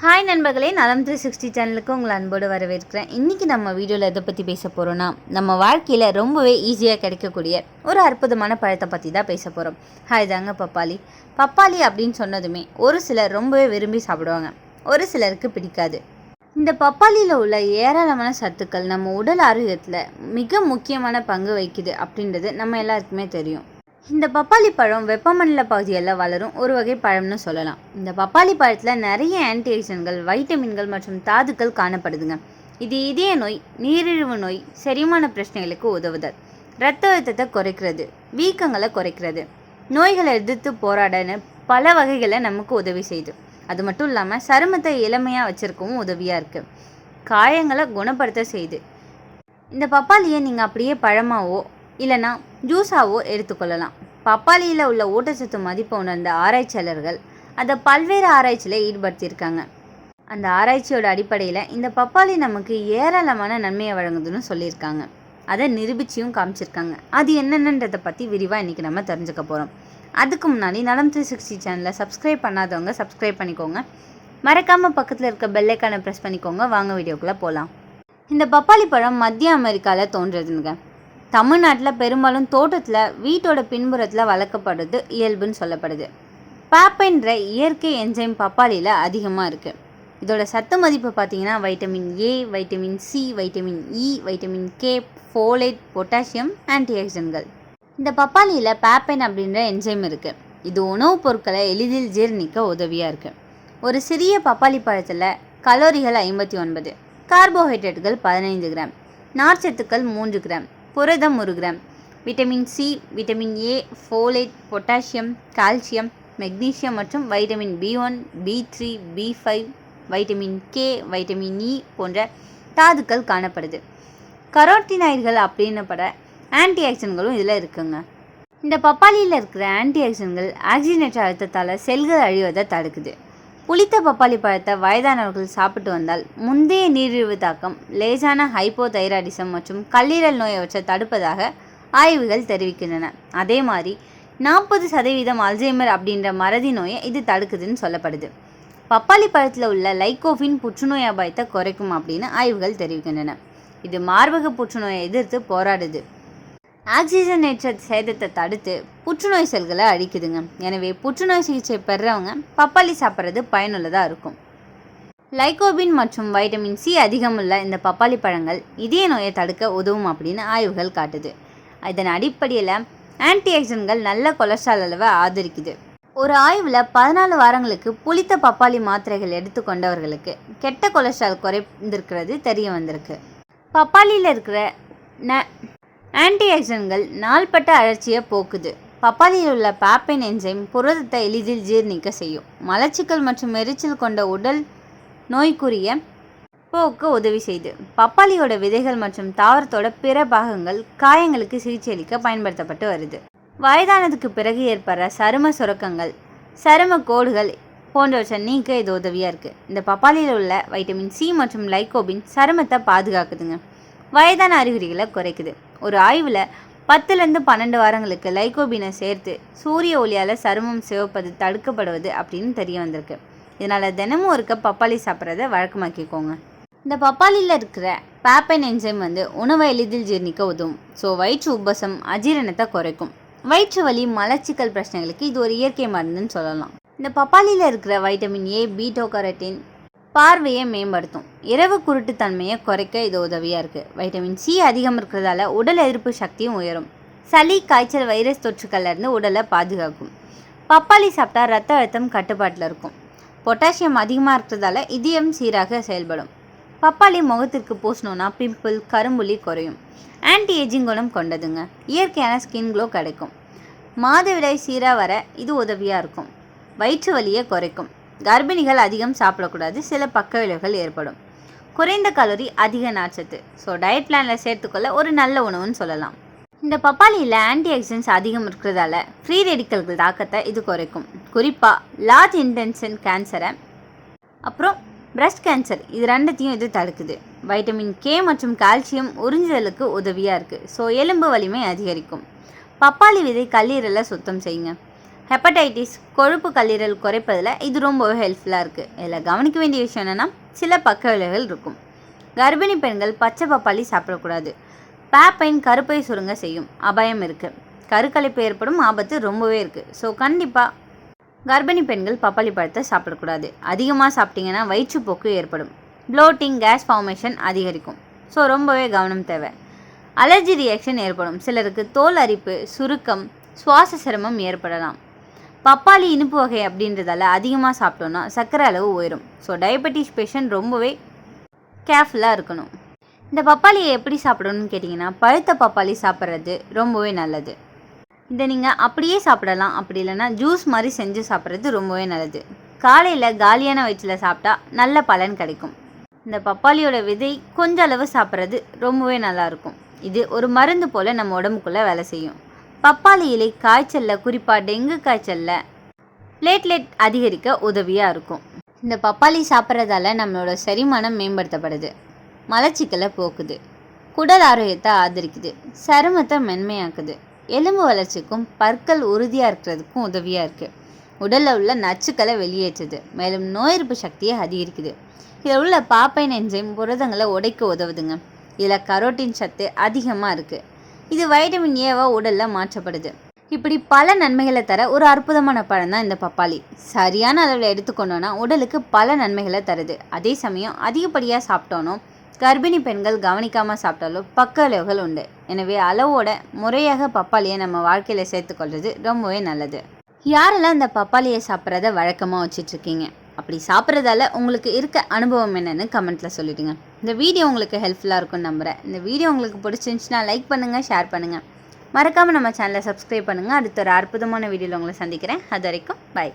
Hi நண்பர்களே, நலம் 360 சேனலுக்கு உங்களை அன்போடு வரவேற்கிறேன். இன்றைக்கி நம்ம வீடியோவில் எதை பற்றி பேச போகிறோன்னா, நம்ம வாழ்க்கையில் ரொம்பவே ஈஸியாக கிடைக்கக்கூடிய ஒரு அற்புதமான பழத்தை பற்றி தான் பேச போகிறோம். ஹாய் தாங்க பப்பாளி. பப்பாளி அப்படின்னு சொன்னதுமே ஒரு சிலர் ரொம்பவே விரும்பி சாப்பிடுவாங்க, ஒரு சிலருக்கு பிடிக்காது. இந்த பப்பாளியில் உள்ள ஏராளமான சத்துக்கள் நம்ம உடல் ஆரோக்கியத்தில் மிக முக்கியமான பங்கு வகிக்குது அப்படின்றது நம்ம எல்லாருக்குமே தெரியும். இந்த பப்பாளி பழம் வெப்பமண்டல பகுதிகளில் வளரும் ஒரு வகை பழம்னு சொல்லலாம். இந்த பப்பாளி பழத்தில் நிறைய ஆன்டிஆக்சிடன்ட்கள், வைட்டமின்கள் மற்றும் தாதுக்கள் காணப்படுதுங்க. இது இதய நோய், நீரிழிவு நோய், செரிமான பிரச்சனைகளுக்கு உதவுதல், இரத்த அழுத்தத்தை குறைக்கிறது, வீக்கங்களை குறைக்கிறது, நோய்களை எதிர்த்து போராடன்னு பல வகைகளை நமக்கு உதவி செய்யுது. அது மட்டும் இல்லாமல் சருமத்தை இளமையாக வச்சுருக்கவும் உதவியாக இருக்குது, காயங்களை குணப்படுத்த செய்யுது. இந்த பப்பாளியை நீங்கள் அப்படியே பழமாவோ இல்லைனா ஜூஸாவோ எடுத்துக்கொள்ளலாம். பப்பாளியில் உள்ள ஊட்டச்சத்து மதிப்பை உணர்ந்த ஆராய்ச்சியாளர்கள் அதை பல்வேறு ஆராய்ச்சியில் ஈடுபடுத்தியிருக்காங்க. அந்த ஆராய்ச்சியோட அடிப்படையில் இந்த பப்பாளி நமக்கு ஏராளமான நன்மையை வழங்குதுன்னு சொல்லியிருக்காங்க. அதை நிரூபிச்சியும் காமிச்சிருக்காங்க. அது என்னென்னன்றதை பற்றி விரிவாக இன்றைக்கி நம்ம தெரிஞ்சுக்க போகிறோம். அதுக்கு முன்னாடி நலம் 360 சேனலை சப்ஸ்கிரைப் பண்ணாதவங்க சப்ஸ்கிரைப் பண்ணிக்கோங்க. மறக்காமல் பக்கத்தில் இருக்க பெல்லைக்கானை ப்ரெஸ் பண்ணிக்கோங்க. வாங்க வீடியோக்குள்ளே போகலாம். இந்த பப்பாளி பழம் மத்திய அமெரிக்காவில் தோன்றுறதுங்க. தமிழ்நாட்டில் பெரும்பாலும் தோட்டத்தில் வீட்டோட பின்புறத்தில் வளர்க்கப்படுறது இயல்புன்னு சொல்லப்படுது. பாப்பைன்ற இயற்கை என்சைம் பப்பாளியில் அதிகமாக இருக்குது. இதோட சத்து மதிப்பு பார்த்திங்கன்னா vitamin A, vitamin C, vitamin E, vitamin K, folate, potassium, ஆன்டிஆக்சிடன்ட்கள். இந்த பப்பாளியில் பாப்பைன் அப்படின்ற என்சைம் இருக்குது. இது உணவுப் பொருட்களை எளிதில் ஜீரணிக்க உதவியாக இருக்குது. ஒரு சிறிய பப்பாளி பழத்தில் கலோரிகள் 59, கார்போஹைட்ரேட்டுகள் 15 கிராம், நார்ச்சத்துக்கள் 3 கிராம், புரதம் 1 gram, vitamin C, vitamin A, folate, potassium, calcium, magnesium மற்றும் vitamin B1, B3, B5, vitamin K, vitamin E போன்ற தாதுக்கள் காணப்படுது. கரோட்டினாய்டுகள் அப்படின்னப்பட ஆன்டிஆக்சிடன்ட்களும் இதில் இருக்குங்க. இந்த பப்பாளியில் இருக்கிற ஆன்டிஆக்சிடன்ட்கள் ஆக்சிஜனேற்ற அழுத்தத்தால் செல்கள் அழிவதை தடுக்குது. புளித்த பப்பாளி பழத்தை வயதானவர்கள் சாப்பிட்டு வந்தால் முந்தைய நீரிழிவு தாக்கம், லேசான ஹைப்போதைராய்டிசம் மற்றும் கல்லீரல் நோயவற்றை தடுப்பதாக ஆய்வுகள் தெரிவிக்கின்றன. அதே மாதிரி 40% அல்சைமர் அப்படின்ற மறதி நோயை இது தடுக்குதுன்னு சொல்லப்படுது. பப்பாளி பழத்தில் உள்ள லைகோபின் புற்றுநோய் அபாயத்தை குறைக்கும் அப்படின்னு ஆய்வுகள் தெரிவிக்கின்றன. இது மார்பக புற்றுநோயை எதிர்த்து போராடுது. ஆக்சிஜனேற்ற சேதத்தை தடுத்து புற்றுநோய் செல்களை அழிக்குதுங்க. எனவே புற்றுநோய் சிகிச்சை பெறவங்க பப்பாளி சாப்பிட்றது பயனுள்ளதாக இருக்கும். லைகோபின் மற்றும் வைட்டமின் சி அதிகமுள்ள இந்த பப்பாளி பழங்கள் இதய நோயை தடுக்க உதவும் அப்படின்னு ஆய்வுகள் காட்டுது. இதன் அடிப்படையில் ஆன்டிஆக்சிடன்ட்கள் நல்ல கொலஸ்ட்ரால் அளவை ஆதரிக்குது. ஒரு ஆய்வில் 14 வாரங்களுக்கு புளித்த பப்பாளி மாத்திரைகள் எடுத்துக்கொண்டவர்களுக்கு கெட்ட கொலஸ்ட்ரால் குறைந்திருக்கிறது தெரிய வந்திருக்கு. பப்பாளியில் இருக்கிற ஆன்டிஆக்சிடன்ட்கள் நாள்பட்ட அழற்சியை போக்குது. பப்பாளியில் உள்ள பாப்பைன் என்சைம் புரதத்தை எளிதில் ஜீரணிக்க செய்யும். மலச்சிக்கல் மற்றும் எரிச்சல் கொண்ட உடல் நோய்க்குரிய போக்க உதவி செய்து. பப்பாளியோட விதைகள் மற்றும் தாவரத்தோட பிற பாகங்கள் காயங்களுக்கு சிகிச்சை அளிக்க பயன்படுத்தப்பட்டு வருது. வயதானதுக்கு பிறகு ஏற்படுற சரும சுரக்கங்கள், சரும கோடுகள் போன்றவற்றை நீக்க இது உதவியாக இருக்குது. இந்த பப்பாளியில் உள்ள வைட்டமின் சி மற்றும் லைகோபின் சருமத்தை பாதுகாக்குதுங்க, வயதான அறிகுறிகளை குறைக்குது. ஒரு ஆய்வில் 10லேருந்து 12 வாரங்களுக்கு லைகோபினை சேர்த்து சூரிய ஒளியால் சருமம் சிவப்பது தடுக்கப்படுவது அப்படின்னு தெரிய வந்திருக்கு. இதனால் தினமும் ஒரு கப் பப்பாளி சாப்பிட்றத வழக்கமாக்கிக்கோங்க. இந்த பப்பாளியில் இருக்கிற பாப்பைன் என்சைம் உணவை எளிதில் ஜீரணிக்க உதவும். ஸோ வயிற்று உப்பசம், அஜீரணத்தை குறைக்கும். வயிற்று வலி, மலச்சிக்கல் பிரச்சனைகளுக்கு இது ஒரு இயற்கை மருந்துன்னு சொல்லலாம். இந்த பப்பாளியில் இருக்கிற வைட்டமின் ஏ, பீட்டா கரோட்டின் பார்வையை மேம்படுத்தும். இரவு குருட்டுத்தன்மையை குறைக்க இது உதவியாக இருக்குது. வைட்டமின் சி அதிகம் இருக்கிறதால உடல் எதிர்ப்பு சக்தியும் உயரும். சளி, காய்ச்சல், வைரஸ் தொற்றுக்கள்லேருந்து உடலை பாதுகாக்கும். பப்பாளி சாப்பிட்டா ரத்த அழுத்தம் கட்டுப்பாட்டில் இருக்கும். பொட்டாசியம் அதிகமாக இருக்கிறதால இதயம் சீராக செயல்படும். பப்பாளி முகத்திற்கு பூசணுன்னா பிம்பிள், கரும்புள்ளி குறையும். ஆன்டி ஏஜிங் குணம் கொண்டதுங்க. இயற்கையான ஸ்கின் க்ளோ கிடைக்கும். மாதவிடாய் சீராக வர இது உதவியாக இருக்கும். வயிற்று வலியை குறைக்கும். கர்ப்பிணிகள் அதிகம் சாப்பிடக்கூடாது, சில பக்க விளைவுகள் ஏற்படும். குறைந்த கலோரி, அதிக நார்ச்சத்து. ஸோ டயட் பிளானில் சேர்த்துக்கொள்ள ஒரு நல்ல உணவுன்னு சொல்லலாம். இந்த பப்பாளியில் ஆன்டிஆக்சிடன்ட்ஸ் அதிகம் இருக்கிறதால ஃப்ரீ ரெடிக்கல்கள் தாக்கத்தை இது குறைக்கும். குறிப்பாக லார்ஜ் இன்டென்ஷன் கேன்சரை அப்புறம் பிரஸ்ட் கேன்சர் இது ரெண்டுத்தையும் இது தடுக்குது. வைட்டமின் கே மற்றும் கால்சியம் உறிஞ்சுதலுக்கு உதவியாக இருக்குது. ஸோ எலும்பு வலிமை அதிகரிக்கும். பப்பாளி விதை கல்லீரலை சுத்தம் செய்யுங்க. ஹெப்படைட்டிஸ், கொழுப்பு கல்லீரல் குறைப்பதில் இது ரொம்பவே ஹெல்ப்ஃபுல்லாக இருக்குது. இதில் கவனிக்க வேண்டிய விஷயம் என்னென்னா, சில பக்க விளைவுகள் இருக்கும். கர்ப்பிணி பெண்கள் பச்சை பப்பாளி சாப்பிடக்கூடாது. பேப்பைன் கருப்பை சுருங்க செய்யும் அபாயம் இருக்குது. கருக்கலைப்பு ஏற்படும் ஆபத்து ரொம்பவே இருக்குது. ஸோ கண்டிப்பாக கர்ப்பிணி பெண்கள் பப்பாளி பழத்தை சாப்பிடக்கூடாது. அதிகமாக சாப்பிட்டிங்கன்னா வயிற்றுப்போக்கு ஏற்படும். ப்ளோட்டிங், கேஸ் ஃபார்மேஷன் அதிகரிக்கும். ஸோ ரொம்பவே கவனம் தேவை. அலர்ஜி ரியாக்ஷன் ஏற்படும். சிலருக்கு தோல் அரிப்பு, சுருக்கம், சுவாச சிரமம் ஏற்படலாம். பப்பாளி இனிப்பு வகை அப்படின்றதால அதிகமாக சாப்பிட்டோன்னா சர்க்கரை அளவு உயரும். ஸோ டயபெட்டிஸ் பேஷண்ட் ரொம்பவே கேர்ஃபுல்லாக இருக்கணும். இந்த பப்பாளியை எப்படி சாப்பிடணும்னு கேட்டிங்கன்னா, பழுத்த பப்பாளி சாப்பிட்றது ரொம்பவே நல்லது. இதை நீங்கள் அப்படியே சாப்பிடலாம். அப்படி இல்லைன்னா ஜூஸ் மாதிரி செஞ்சு சாப்பிட்றது ரொம்பவே நல்லது. காலையில் காலியான வயிற்றில் சாப்பிட்டா நல்ல பலன் கிடைக்கும். இந்த பப்பாளியோட விதை கொஞ்சம் அளவு சாப்பிட்றது ரொம்பவே நல்லாயிருக்கும். இது ஒரு மருந்து போல் நம்ம உடம்புக்குள்ளே வேலை செய்யும். பப்பாளி இலை காய்ச்சலில், குறிப்பாக டெங்கு காய்ச்சலில் பிளேட்லெட் அதிகரிக்க உதவியாக இருக்கும். இந்த பப்பாளி சாப்பிட்றதால நம்மளோட செரிமானம் மேம்படுத்தப்படுது, மலச்சிக்கலை போக்குது, குடல் ஆரோக்கியத்தை ஆதரிக்குது, சருமத்தை மென்மையாக்குது, எலும்பு வளர்ச்சிக்கும் பற்கள் உறுதியாக இருக்கிறதுக்கும் உதவியாக இருக்குது. உடலில் உள்ள நச்சுக்களை வெளியேற்றுது, மேலும் நோய் எதிர்ப்பு சக்தியை அதிகரிக்குது. இதில் உள்ள பாப்பைன் என்சைம் புரதங்களை உடைக்க உதவுதுங்க. இதில் கரோட்டின் சத்து அதிகமாக இருக்குது. இது வைட்டமின் ஏவா உடலில் மாற்றப்படுது. இப்படி பல நன்மைகளை தர ஒரு அற்புதமான பழம் தான் இந்த பப்பாளி. சரியான அளவில் எடுத்துக்கொண்டோன்னா உடலுக்கு பல நன்மைகளை தருது. அதே சமயம் அதிகப்படியாக சாப்பிட்டோனோ, கர்ப்பிணி பெண்கள் கவனிக்காமல் சாப்பிட்டாலும் பக்க விளைவுகள் உண்டு. எனவே அளவோட முறையாக பப்பாளியை நம்ம வாழ்க்கையில் சேர்த்துக்கொள்வது ரொம்பவே நல்லது. யாரெல்லாம் இந்த பப்பாளியை சாப்பிட்றத வழக்கமாக வச்சிட்ருக்கீங்க? அப்படி சாப்பிட்றதால உங்களுக்கு இருக்க அனுபவம் என்னென்னு கமெண்ட்டில் சொல்லிவிடுங்க. இந்த வீடியோ உங்களுக்கு ஹெல்ப்ஃபுல்லாக இருக்கும்னு நம்புகிறேன். இந்த வீடியோ உங்களுக்கு பிடிச்சிருந்துச்சுன்னா லைக் பண்ணுங்கள், ஷேர் பண்ணுங்கள். மறக்காமல் நம்ம சேனலை சப்ஸ்கிரைப் பண்ணுங்கள். அடுத்த ஒரு அற்புதமான வீடியோவில் உங்களை சந்திக்கிறேன். அது வரைக்கும் பை.